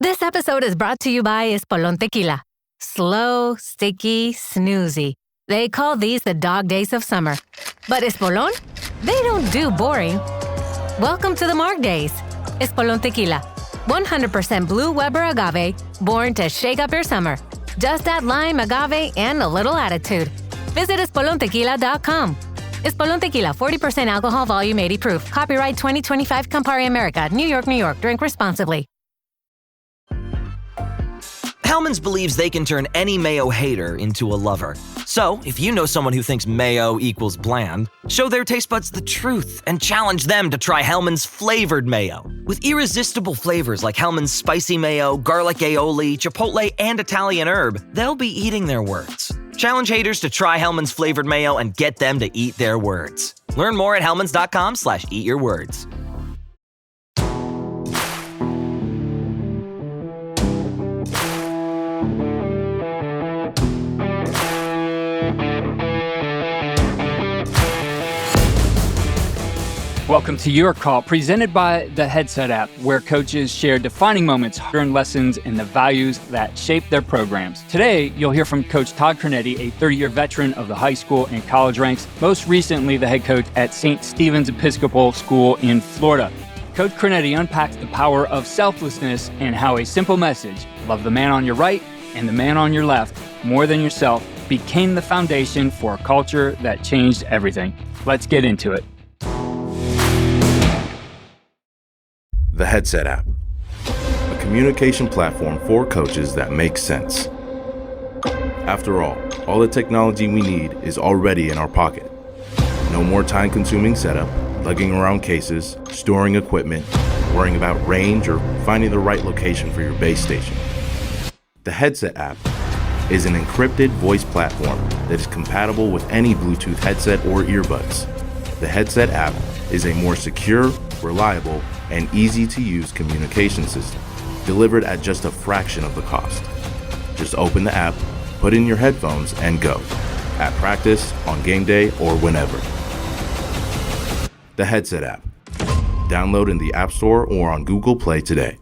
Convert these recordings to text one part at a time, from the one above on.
This episode is brought to you by Espolón Tequila. Slow, sticky, snoozy. They call these the dog days of summer. But Espolón? They don't do boring. Welcome to the Marg Days. Espolón Tequila. 100% blue Weber agave, born to shake up your summer. Just add lime, agave, and a little attitude. Visit espolontequila.com. Espolón Tequila, 40% alcohol, volume 80 proof. Copyright 2025 Campari America, New York, New York. Drink responsibly. Hellmann's believes they can turn any mayo hater into a lover. So, if you know someone who thinks mayo equals bland, show their taste buds the truth and challenge them to try Hellmann's flavored mayo. With irresistible flavors like Hellmann's spicy mayo, garlic aioli, chipotle, and Italian herb, they'll be eating their words. Challenge haters to try Hellmann's flavored mayo and get them to eat their words. Learn more at hellmanns.com/eatyourwords. Welcome to Your Call, presented by the Headset app, where coaches share defining moments, hard-earned lessons, and the values that shape their programs. Today, you'll hear from Coach Tod Creneti, a 30-year veteran of the high school and college ranks, most recently the head coach at St. Stephen's Episcopal School in Florida. Coach Creneti unpacks the power of selflessness and how a simple message, love the man on your right and the man on your left more than yourself, became the foundation for a culture that changed everything. Let's get into it. The Headset app, a communication platform for coaches that makes sense. After all the technology we need is already in our pocket. No more time-consuming setup, lugging around cases, storing equipment, worrying about range, or finding the right location for your base station. The Headset app is an encrypted voice platform that is compatible with any Bluetooth headset or earbuds. The Headset app is a more secure, reliable, and easy-to-use communication system, delivered at just a fraction of the cost. Just open the app, put in your headphones, and go. At practice, on game day, or whenever. The Headset app. Download in the App Store or on Google Play today.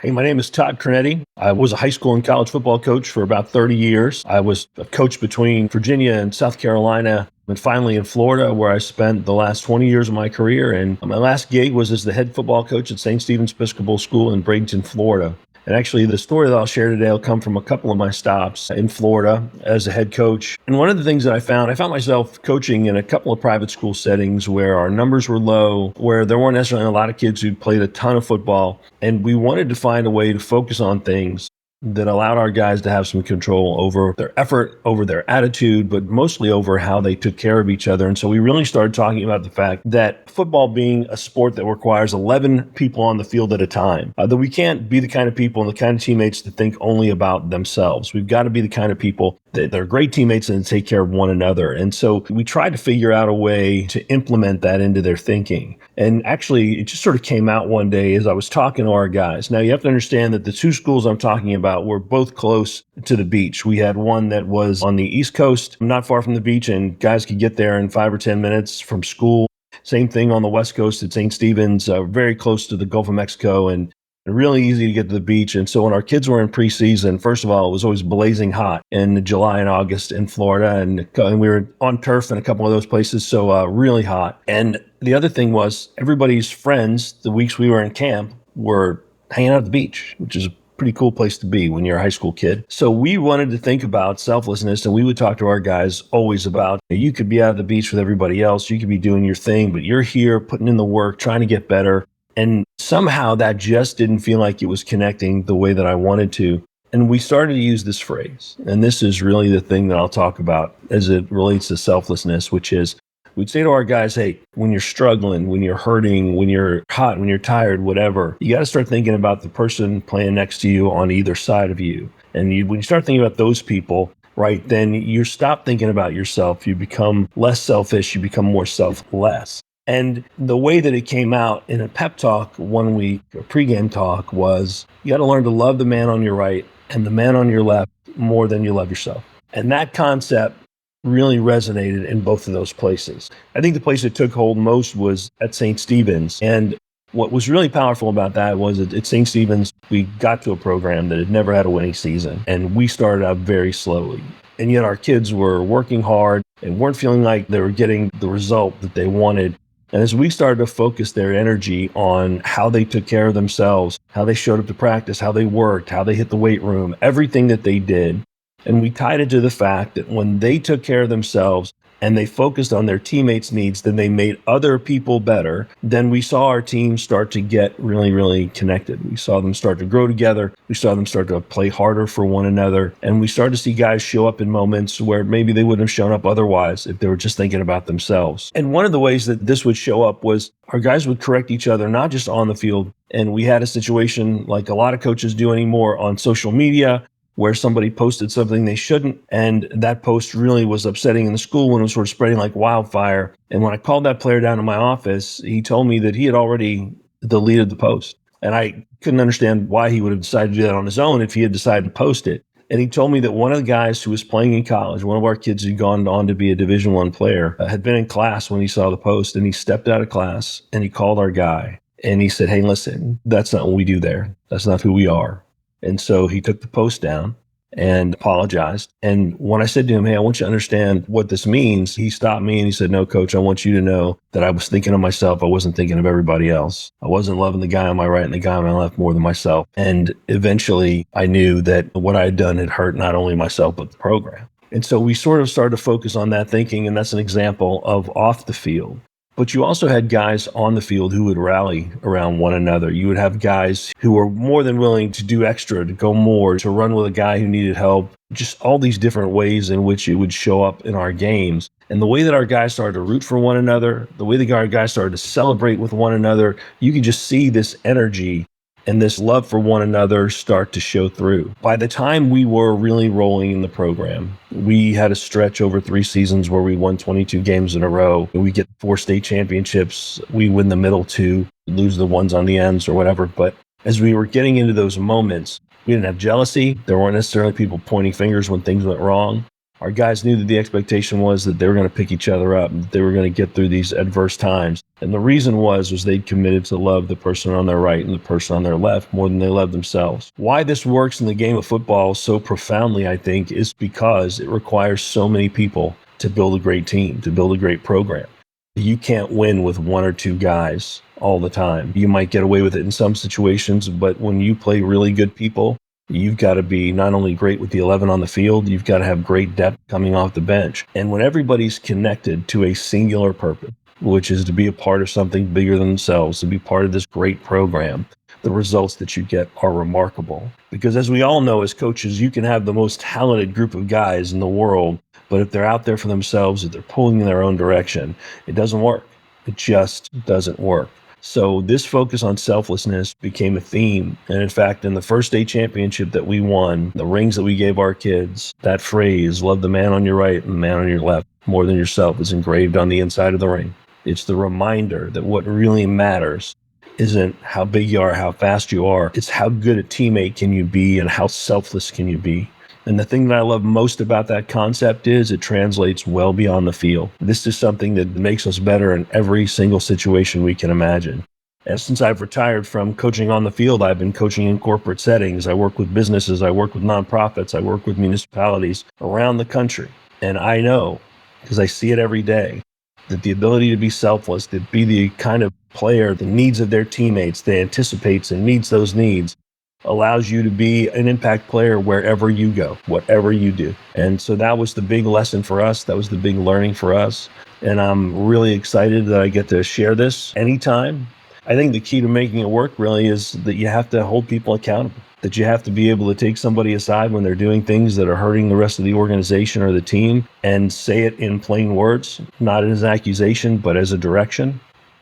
Hey, my name is Tod Creneti. I was a high school and college football coach for about 30 years. I was a coach between Virginia and South Carolina, and finally in Florida, where I spent the last 20 years of my career. And my last gig was as the head football coach at St. Stephen's Episcopal School in Bradenton, Florida. And actually, the story that I'll share today will come from a couple of my stops in Florida as a head coach. And one of the things that I found myself coaching in a couple of private school settings where our numbers were low, where there weren't necessarily a lot of kids who played a ton of football. And we wanted to find a way to focus on things that allowed our guys to have some control over their effort, over their attitude, but mostly over how they took care of each other. And so we really started talking about the fact that football being a sport that requires 11 people on the field at a time, that we can't be the kind of people and the kind of teammates that think only about themselves. We've got to be the kind of people that are great teammates and take care of one another. And so we tried to figure out a way to implement that into their thinking. And actually, it just sort of came out one day as I was talking to our guys. Now, you have to understand that the two schools I'm talking about were both close to the beach. We had one that was on the East Coast, not far from the beach, and guys could get there in 5 or 10 minutes from school. Same thing on the West Coast at St. Stephen's, very close to the Gulf of Mexico, and really easy to get to the beach. And so when our kids were in preseason, first of all, it was always blazing hot in July and August in Florida. And we were on turf in a couple of those places, so really hot. And the other thing was everybody's friends, the weeks we were in camp, were hanging out at the beach, which is a pretty cool place to be when you're a high school kid. So we wanted to think about selflessness, and we would talk to our guys always about, you could be out at the beach with everybody else, you could be doing your thing, but you're here putting in the work, trying to get better. And somehow that just didn't feel like it was connecting the way that I wanted to. And we started to use this phrase. And this is really the thing that I'll talk about as it relates to selflessness, which is we'd say to our guys, hey, when you're struggling, when you're hurting, when you're hot, when you're tired, whatever, you got to start thinking about the person playing next to you on either side of you. And when you start thinking about those people, right, then you stop thinking about yourself. You become less selfish. You become more selfless. And the way that it came out in a pep talk 1 week, a pregame talk, was you got to learn to love the man on your right and the man on your left more than you love yourself. And that concept really resonated in both of those places. I think the place that took hold most was at St. Stephen's. And What was really powerful about that was at St. Stephen's, we got to a program that had never had a winning season, and we started out very slowly. And yet our kids were working hard and weren't feeling like they were getting the result that they wanted. And as we started to focus their energy on how they took care of themselves, how they showed up to practice, how they worked, how they hit the weight room, everything that they did, and we tied it to the fact that when they took care of themselves and they focused on their teammates' needs, then they made other people better. Then we saw our team start to get really, really connected. We saw them start to grow together. We saw them start to play harder for one another. And we started to see guys show up in moments where maybe they wouldn't have shown up otherwise if they were just thinking about themselves. And one of the ways that this would show up was our guys would correct each other, not just on the field. And we had a situation like a lot of coaches do anymore on social media, where somebody posted something they shouldn't, and that post really was upsetting in the school when it was sort of spreading like wildfire. And when I called that player down to my office, he told me that he had already deleted the post. And I couldn't understand why he would have decided to do that on his own if he had decided to post it. And he told me that one of the guys who was playing in college, one of our kids who'd gone on to be a Division I player, had been in class when he saw the post, and he stepped out of class and he called our guy and he said, "Hey, listen, that's not what we do there. That's not who we are." And so he took the post down and apologized. And when I said to him, "Hey, I want you to understand what this means," he stopped me and he said, "No, coach, I want you to know that I was thinking of myself. I wasn't thinking of everybody else. I wasn't loving the guy on my right and the guy on my left more than myself." And eventually I knew that what I had done had hurt not only myself, but the program. And so we sort of started to focus on that thinking. And that's an example of off the field. But you also had guys on the field who would rally around one another. You would have guys who were more than willing to do extra, to go more, to run with a guy who needed help, just all these different ways in which it would show up in our games. And the way that our guys started to root for one another, the way that our guys started to celebrate with one another, you could just see this energy and this love for one another start to show through. By the time we were really rolling in the program, we had a stretch over 3 seasons where we won 22 games in a row. We get 4 state championships. We win the middle 2, lose the ones on the ends or whatever. But as we were getting into those moments, we didn't have jealousy. There weren't necessarily people pointing fingers when things went wrong. Our guys knew that the expectation was that they were going to pick each other up, that they were going to get through these adverse times. And the reason was they'd committed to love the person on their right and the person on their left more than they loved themselves. Why this works in the game of football so profoundly, I think, is because it requires so many people to build a great team, to build a great program. You can't win with 1 or 2 guys all the time. You might get away with it in some situations, but when you play really good people, you've got to be not only great with the 11 on the field, you've got to have great depth coming off the bench. And when everybody's connected to a singular purpose, which is to be a part of something bigger than themselves, to be part of this great program, the results that you get are remarkable. Because as we all know as coaches, you can have the most talented group of guys in the world, but if they're out there for themselves, if they're pulling in their own direction, it doesn't work. It just doesn't work. So this focus on selflessness became a theme. And in fact, in the first state championship that we won, the rings that we gave our kids, that phrase, "Love the man on your right and the man on your left more than yourself," is engraved on the inside of the ring. It's the reminder that what really matters isn't how big you are, how fast you are. It's how good a teammate can you be and how selfless can you be. And the thing that I love most about that concept is it translates well beyond the field. This is something that makes us better in every single situation we can imagine. And since I've retired from coaching on the field, I've been coaching in corporate settings. I work with businesses, I work with nonprofits, I work with municipalities around the country. And I know, because I see it every day, that the ability to be selfless, to be the kind of player, the needs of their teammates, that anticipates and meets those needs, allows you to be an impact player wherever you go, whatever you do. And so that was the big lesson for us. That was the big learning for us. And I'm really excited that I get to share this anytime. I think the key to making it work really is that you have to hold people accountable, that you have to be able to take somebody aside when they're doing things that are hurting the rest of the organization or the team and say it in plain words, not as an accusation, but as a direction.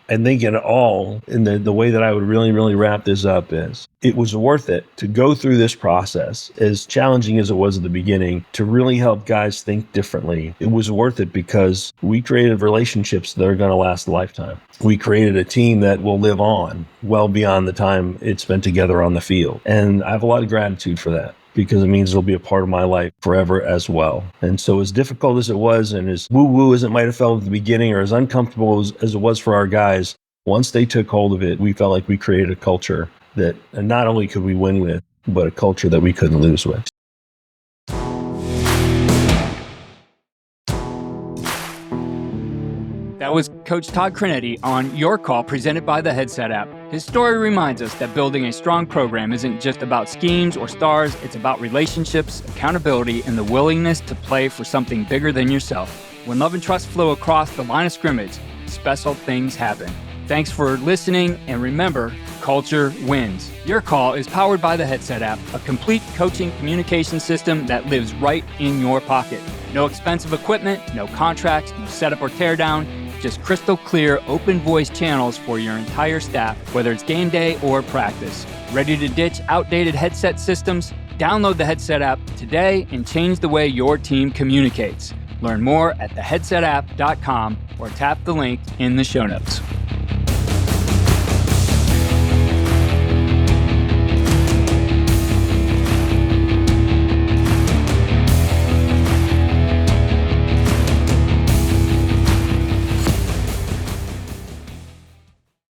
I think in all, in the way that I would really, really wrap this up is, it was worth it to go through this process, as challenging as it was at the beginning, to really help guys think differently. It was worth it because we created relationships that are going to last a lifetime. We created a team that will live on well beyond the time it's spent together on the field. And I have a lot of gratitude for that, because it means it'll be a part of my life forever as well. And so as difficult as it was, and as woo-woo as it might have felt at the beginning, or as uncomfortable as it was for our guys, Once they took hold of it, we felt like we created a culture that not only could we win with, but a culture that we couldn't lose with. That was Coach Tod Creneti on Your Call, presented by the Headset app. His story reminds us that building a strong program isn't just about schemes or stars, it's about relationships, accountability, and the willingness to play for something bigger than yourself. When love and trust flow across the line of scrimmage, special things happen. Thanks for listening, and remember, culture wins. Your Call is powered by the Headset app, a complete coaching communication system that lives right in your pocket. No expensive equipment, no contracts, no setup or tear down, just crystal clear, open voice channels for your entire staff, whether it's game day or practice. Ready to ditch outdated headset systems? Download the Headset app today and change the way your team communicates. Learn more at theheadsetapp.com or tap the link in the show notes.